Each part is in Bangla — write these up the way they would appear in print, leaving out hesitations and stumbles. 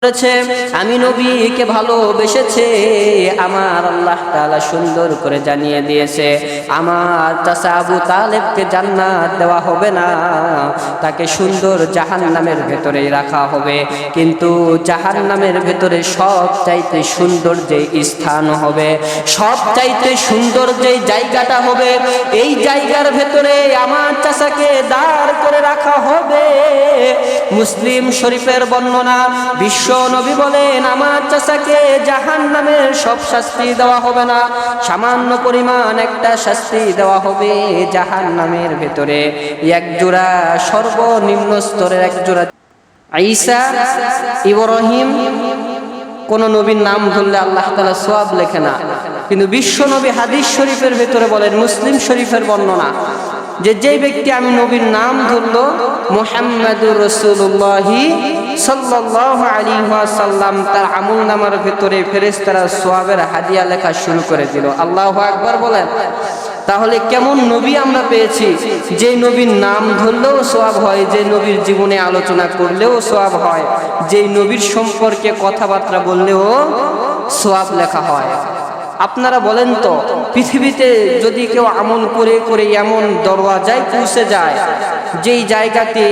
করেছে, আমি নবীকে ভালোবেসেছে। আমার আল্লাহ তাআলা সুন্দর করে জানিয়ে দিয়েছে, আমার চাচা আবু তালেবকে জান্নাত দেওয়া হবে না, তাকে সুন্দর জাহান্নামের ভেতরেই রাখা হবে। কিন্তু জাহান্নামের ভেতরে সবচাইতে সুন্দর যে স্থান হবে, সবচাইতে সুন্দর যে জায়গাটা হবে, এই জায়গার ভেতরে আমার চাচাকে দাঁড় করে রাখা হবে। মুসলিম শরীফের বর্ণনা, বিশ্ব নবী বলেন, আমার চাচাকে জাহান্নামের সব শাস্তি দেওয়া হবে না, সামান্য পরিমাণ একটা শাস্তি দেওয়া হবে জাহান্নামের ভেতরে। এক জোড়া সর্বনিম্ন স্তরের এক জোড়া ঈসা, ইব্রাহিম, কোন নবীর নাম ধরলে আল্লাহ তাআলা সওয়াব লেখে না। কিন্তু বিশ্ব নবী হাদিস শরীফের ভেতরে বলেন, মুসলিম শরীফের বর্ণনা, যে ব্যক্তি আমি নবীর নাম ধরলো, মুহাম্মাদুর রাসূলুল্লাহ সাল্লাল্লাহু আলাইহি ওয়াসাল্লাম, তার আমলনামার ভেতরে ফেরেশতারা সওয়াবের হাদিয়া লেখা শুরু করে দিল। আল্লাহু আকবার বলেন। তাহলে কেমন নবী আমরা পেয়েছি, যে নবীর নাম ধরলেও সওয়াব হয়, যে নবীর জীবনে আলোচনা করলেও সওয়াব হয়, যে নবীর সম্পর্কে কথাবার্তা বললেও সওয়াব লেখা হয়। আপনারা বলেন তো, পৃথিবীতে যদি কেউ আমল করে করে এমন দরওয়াজায় পৌঁছে যায়, যেই জায়গাতে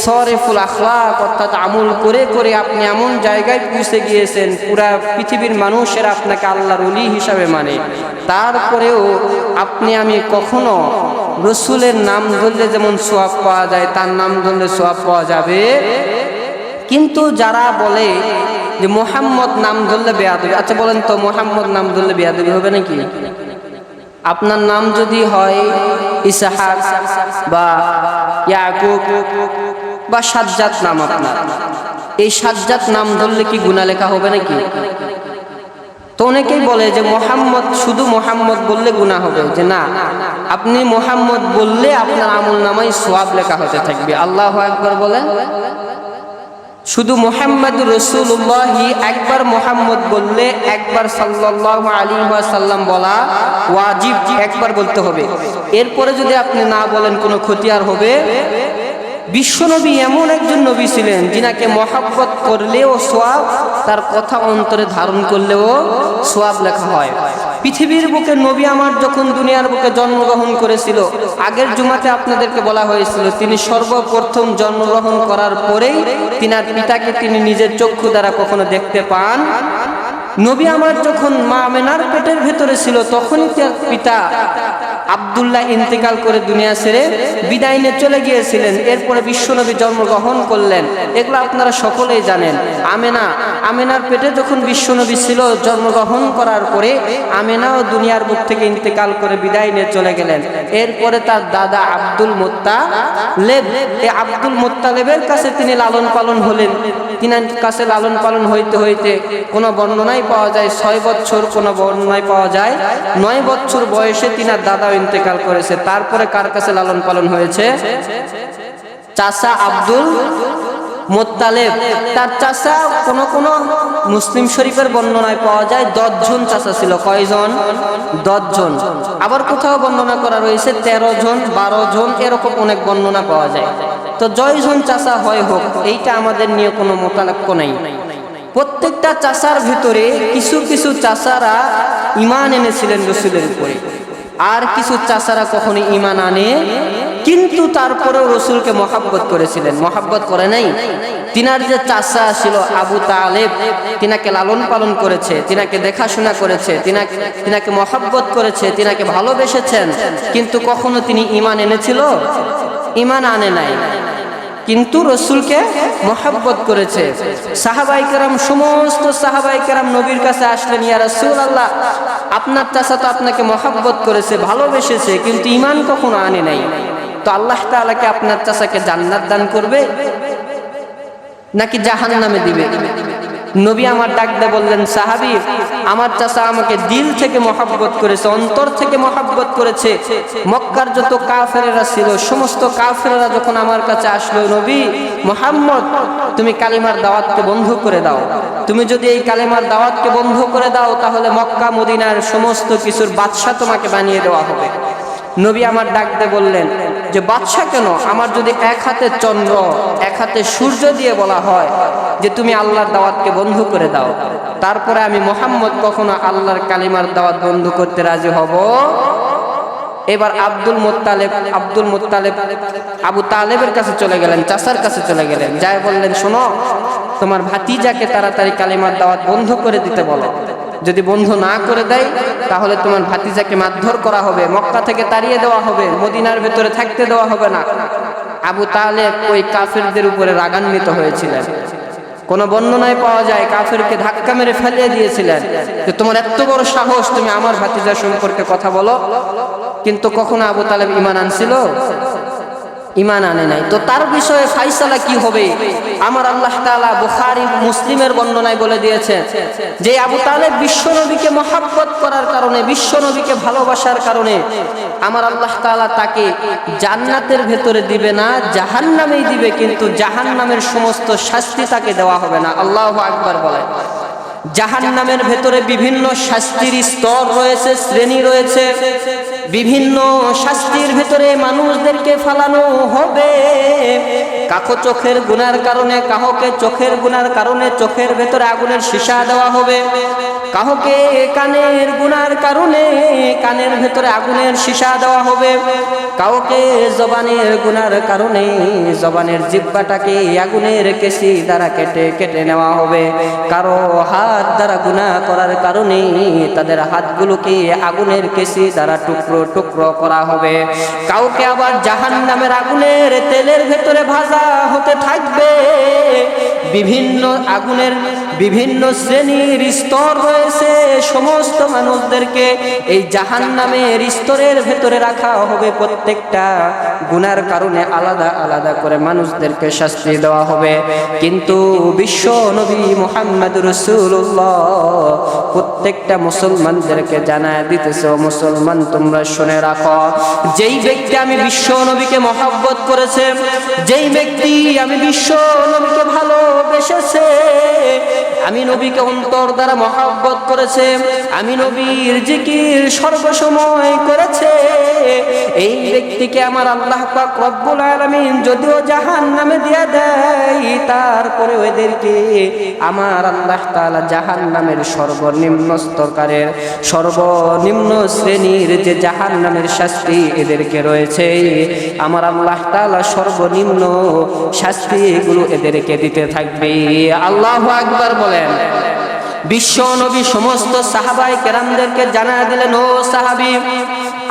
সরেফুল আখলাক অর্থাৎ আমল করে করে আপনি এমন জায়গায় পৌঁছে গিয়েছেন, পুরা পৃথিবীর মানুষেরা আপনাকে আল্লাহর ওলি হিসাবে মানে, তারপরেও আপনি আমি কখনো রসুলের নাম ধরলে যেমন সওয়াব পাওয়া যায়, তার নাম ধরলে সওয়াব পাওয়া যাবে। কিন্তু যারা বলে যে মুহাম্মদ নাম ধরলে বেয়াদবি, আচ্ছা বলেন তো, মুহাম্মদ নাম ধরলে বেয়াদবি হবে নাকি? আপনার নাম যদি হয় ইসহাক বা ইয়াকুব বা সাজ্জাদ নাম, আপনার এই সাজ্জাদ নাম ধরলে কি গুনাহ লেখা হবে নাকি? তো অনেকেই বলে যে মুহাম্মদ, শুধু মুহাম্মদ বললে গুনাহ হবে, যে না, আপনি মুহাম্মদ বললে আপনার আমলনামায় সওয়াব লেখা হতে থাকবে। আল্লাহু আকবার বলেন। শুধু মুহাম্মাদুর রাসূলুল্লাহ, একবার মুহাম্মদ বললে একবার সাল্লাল্লাহু আলাইহি ওয়াসাল্লাম বলা ওয়াজিব, একবার বলতে হবে। এরপরে যদি আপনি না বলেন কোনো ক্ষতি আর হবে? বিশ্বনবী এমন একজন নবী ছিলেন, যিনাকে মহব্বত করলেও সওয়াব, তার কথা অন্তরে ধারণ করলেও সওয়াব লেখা হয়। পৃথিবীর বুকে নবী আমার যখন দুনিয়ার বুকে জন্মগ্রহণ করেছিল, আগের জুমাতে আপনাদেরকে বলা হয়েছিল, তিনি সর্বপ্রথম জন্মগ্রহণ করার পরেই তিনার পিতাকে তিনি নিজের চক্ষু দ্বারা কখনো দেখতে পান। নবী আমার যখন মা আমেনার পেটের ভেতরে ছিল, তখনই তার পিতা আব্দুল্লাহ ইন্তেকাল করে দুনিয়া ছেড়ে বিদায় নিয়ে চলে গিয়েছিলেন। এরপরে বিশ্বনবী জন্মগ্রহণ করলেন। এগুলো আপনারা সকলেই জানেন। আমেনার পেটে যখন বিশ্বনবী ছিল, জন্মগ্রহণ করার পরে আমেনাও দুনিয়ার বুক থেকে ইন্তেকাল করে বিদায় নিয়ে চলে গেলেন। এরপরে তার দাদা আব্দুল মুত্তালেব, এই আব্দুল মুত্তালেবের কাছে তিনি লালন পালন হলেন। তিনার কাছে লালন পালন হইতে হইতে কোনো বর্ণনায় পাওয়া যায় 6 বছর, কোনো বর্ণনায় পাওয়া যায় 9 বছর বয়সে তিনার দাদা ইন্তেকাল করেছে। তারপরে কার কাছে লালন পালন হয়েছে? চাচা আব্দুল মুত্তালেব। তার চাচা কোন মুসলিম শরীফের বর্ণনায় পাওয়া যায় 10 জন চাচা ছিল। কয়জন? 10 জন। আবার কোথাও বর্ণনা করা রয়েছে 13 জন, 12 জন, এরকম অনেক বর্ণনা পাওয়া যায়। তো 9 জন চাচা হয় হোক, এইটা আমাদের নিয়ে কোনো মোতালাক্য নাই। প্রত্যেকটা চাচার ভিতরে কিছু কিছু চাচারা ঈমান এনেছিলেন রাসূলের উপরে, আর কিছু চাচারা কখনো ঈমান আনে, কিন্তু তারপরেও রাসূলকে মহব্বত করেছিলেন। মহব্বত করে নাই? তিনার যে চাচা ছিল আবু তালেব, তিনাকে লালন পালন করেছে, তিনাকে দেখাশোনা করেছে, তিনাকে মহব্বত করেছে, তিনাকে ভালোবেসেছেন, কিন্তু কখনো তিনি ঈমান এনেছিল? ঈমান আনে নাই, কিন্তু রাসূলকে মহব্বত করেছে। সাহাবায়ে কেরাম, সমস্ত সাহাবায়ে কেরাম নবীর কাছে আসলেন, ইয়া রাসূলুল্লাহ, আপনার চাচা তো আপনাকে মহব্বত করেছে, ভালোবেসেছে, কিন্তু ঈমান কখনো আনে নাই, তো আল্লাহ তাআলা কি আপনার চাচাকে জান্নাত দান করবে নাকি জাহান্নামে দিবে? নবী আমার ডাক দিয়ে বললেন, সাহাবী, আমার চাচা আমাকে দিল থেকে মহব্বত করেছে, অন্তর থেকে মহব্বত করেছে। মক্কার যত কাফেরেরা ছিল, সমস্ত কাফেরেরা যখন আমার কাছে আসলো, নবী মুহাম্মদ, তুমি কালিমার দাওয়াতকে বন্ধ করে দাও, তুমি যদি এই কালিমার দাওয়াতকে বন্ধ করে দাও, তাহলে মক্কা মদিনার সমস্ত কিছুর বাদশা তোমাকে বানিয়ে দেওয়া হবে। নবী আমার ডাক দিয়ে বললেন, যে বাদশা কেন, আমার যদি এক হাতে চন্দ্র এক হাতে সূর্য দিয়ে বলা হয় যে তুমি আল্লাহর দাওয়াতকে বন্ধ করে দাও, তারপরে আমি মুহাম্মদ কখনো আল্লাহর কালিমার দাওয়াত বন্ধ করতে রাজি হব? এবার আব্দুল মুত্তালিব আবু তালেবের কাছে চলে গেলেন, চাচার কাছে চলে গেলেন, যাই বললেন শোনো, তোমার ভাতিজাকে তাড়াতাড়ি কালিমার দাওয়াত বন্ধ করে দিতে বলো, যদি বন্ধ না করে দেয় তাহলে তোমার ভাতিজাকে মারধর করা হবে, মক্কা থেকে তাড়িয়ে দেওয়া হবে, মদিনার ভেতরে থাকতে দেওয়া হবে না। আবু তালেব ওই কাফেরদের উপরে রাগান্বিত হয়েছিলেন। কোন বর্ণনায় পাওয়া যায় কাফেরকে ধাক্কা মেরে ফেলিয়ে দিয়েছিলেন যে তোমার এত বড় সাহস, তুমি আমার ভাতিজা সম্পর্কে কথা বলো। কিন্তু কখনো আবু তালেব ঈমান আনছিল? ঈমান আনে নাই। তো তার বিষয়ে ফাইসালা কি হবে? আমার আল্লাহ তাআলা বুখারী মুসলিমের বর্ণনায় বলে দিয়েছেন যে আবু তালেব বিশ্বনবীকে মহব্বত করার কারণে, বিশ্বনবীকে ভালোবাসার কারণে আমার আল্লাহ তাআলা তাকে জান্নাতের ভেতরে দিবে না, জাহান্নামেই দিবে, কিন্তু জাহান্নামের সমস্ত শাস্তি তাকে দেওয়া হবে না। আল্লাহু আকবার বলে। জাহান্নামের ভেতরে বিভিন্ন শাস্তির স্তর রয়েছে, শ্রেণী রয়েছে, বিভিন্ন শাস্তির ভেতরে মানুষদেরকে ফালানো হবে। কাহো চোখের গুনার কারণে, কাহকে চোখের গুনার কারণে চোখের ভেতরে আগুনের সীসা দেওয়া হবে, কাহকে কানের গুনার কারণে কানের ভেতরে আগুনের সীসা দেওয়া হবে, কাউকে জবানের গুনার কারণে জবানের জিহ্বাটাকে আগুনের কেশি দ্বারা কেটে কেটে নেওয়া হবে, কারো হাত দ্বারা গুনাহ করার কারণে তাদের হাতগুলোকে আগুনের কেশি দ্বারা টুকরো টুকরো করা হবে, কাউকে আবার জাহান্নামের আগুনের তেলের ভেতরে ভাজা হতে থাকবে। বিভিন্ন আগুনের বিভিন্ন শ্রেণীর স্তর রয়েছে, সমস্ত মানুষদেরকে এই জাহান্নামের স্তরের ভেতরে রাখা হবে। প্রত্যেকটা গুনার কারণে আলাদা আলাদা করে মানুষদেরকে শাস্তি দেওয়া হবে। কিন্তু বিশ্ব নবী মুহাম্মদ রাসূলুল্লাহ প্রত্যেকটা মুসলমানদেরকে জানায় দিতেছে, ও মুসলমান তোমরা শুনে রাখো, যেই ব্যক্তি আমি বিশ্ব নবীকে মহব্বত করেছে, যেই ব্যক্তি আমি বিশ্ব নবীকে ভালোবেসেছে, আমি নবীকে অন্তর দ্বারা মহব্বত করেছে, আমি নবীর জিকির সর্বসময় করেছে, এই ব্যক্তিকে আমার আল্লাহ পাক রব্বুল আলামিন যদিও জাহান্নামে দিয়ে দেয়, তারপরে এদেরকে আমার আল্লাহ তাআলা জাহান্নামের সর্বনিম্ন স্তরকারের সর্বনিম্ন শ্রেণীর যে জাহান্নামের শাস্তি এদেরকে রয়েছে, আমার আল্লাহ তাআলা সর্বনিম্ন শাস্তি এগুলো এদেরকে দিতে থাকবে। আল্লাহু আকবার বলেন। বিশ্ব নবী সমস্ত সাহাবায়ে কেরামদেরকে জানায় দিলেন, ও সাহাবী,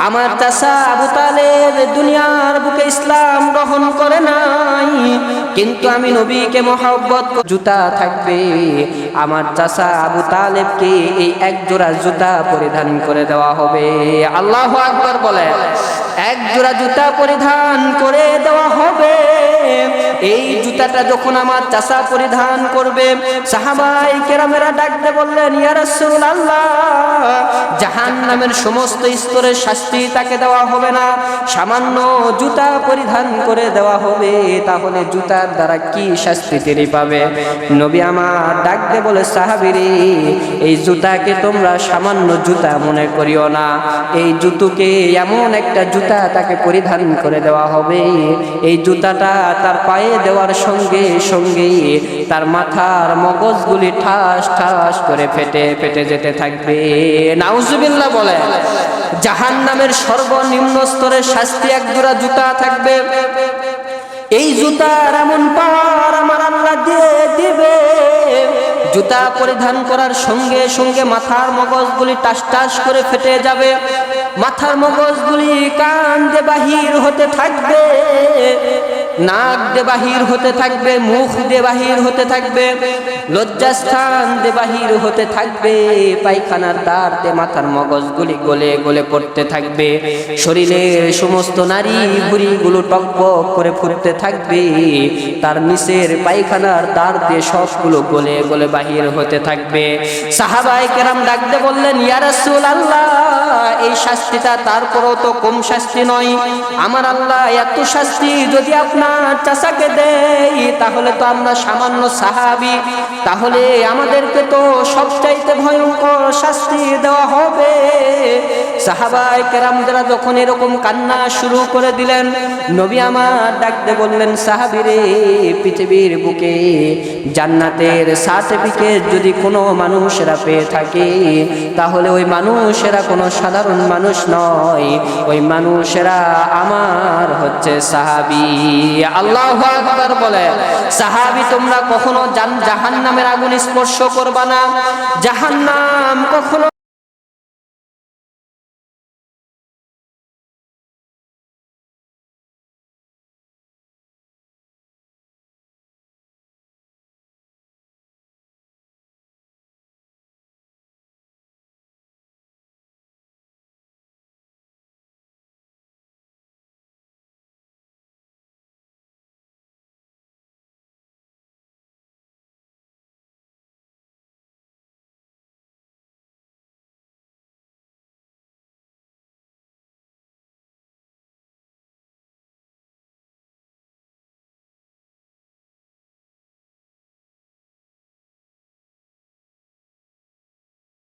আমার চাচা আবু তালেব দুনিয়ার বুকে ইসলাম গ্রহণ করে নাই, কিন্তু আমি নবীকে মহব্বত, জুতা থাকবে, আমার চাচা আবু তালেবকে এই এক জোড়া জুতা পরিধান করে দেওয়া হবে। আল্লাহু আকবার বলেন। এক জোড়া জুতা পরিধান করে দেওয়া হবে। এই জুতাটা যখন আমার চাচা পরিধান করবে, সাহাবায়ে কেরামেরা ডাকতে বললেন, ইয়া রাসূলুল্লাহ, জাহান্নামের সমস্ত স্তরের শাস্তি তাকে দেওয়া হবে না, সামান্য জুতা পরিধান করে দেওয়া হবে। তাহলে জুতার দ্বারা কি শাস্তি তিনি পাবে? নবী আমার ডাকতে বলে, সাহাবীরে, এই জুতাকে তোমরা সামান্য জুতা মনে করিও না, এই জুতোকে এমন একটা জুতা তাকে পরিধান করে দেওয়া হবে, এই জুতাটা তার পায়ে দেওয়ার সঙ্গে সঙ্গে তার মাথার মগজগুলি ঠাস ঠাস করে ফেটে ফেটে যেতে থাকবে। নাউজুবিল্লাহ বলে। জাহান্নামের সর্বনিম্ন স্তরের শাস্তি এক জোড়া জুতা থাকবে। এই জুতার এমন পাওয়ার আমার আল্লাহ দিয়ে দিবে, জুতা পরিধান করার সঙ্গে সঙ্গে মাথার মগজগুলি টাস টাস করে ফেটে যাবে, মাথার মগজগুলি কান দিয়ে বাহির হতে থাকবে, নাক দিয়ে বাহির হতে থাকবে, মুখ দিয়ে বাহির হতে থাকবে, লজ্জাস্থান দিয়ে বাহির হতে থাকবে, পায়খানার দ্বার দিয়ে মাথার মগজগুলি গলে গলে পড়তে থাকবে, শরীরের সমস্ত নারী ভুঁড়িগুলো টকবক করে ফুটতে থাকবে, তার নিচের পায়খানার দ্বার দিয়ে সবগুলো গলে গলে বাহির হতে থাকবে। সাহাবায়ে কেরাম ডাকতে বললেন, ইয়া রাসূলুল্লাহ, এই শাস্তিটা তারপরও তো কম শাস্তি নয়, আমার আল্লাহ এত শাস্তি যদি আপনার চাচাকে দেয় তাহলে তো আমরা সামান্য সাহাবী, তাহলে আমাদেরকে তো সবচাইতে ভয়ঙ্কর শাস্তি দেওয়া হবে। সাহাবায়ে কেরামরা যখন এরকম কান্না শুরু করে দিলেন, নবী আমার ডাকতে বললেন, সাহাবীরে, পৃথিবীর বুকে জান্নাতের সার্টিফিকেট যদি কোনো মানুষেরা পেয়ে থাকে, তাহলে ওই মানুষেরা কোনো সাধারণ মানুষ নয়, ওই মানুষেরা আমার হচ্ছে সাহাবী। আল্লাহু আকবার বলে। সাহাবী তোমরা কখনো জাহান্নামের আগুন স্পর্শ করবা না, জাহান্নাম কখনো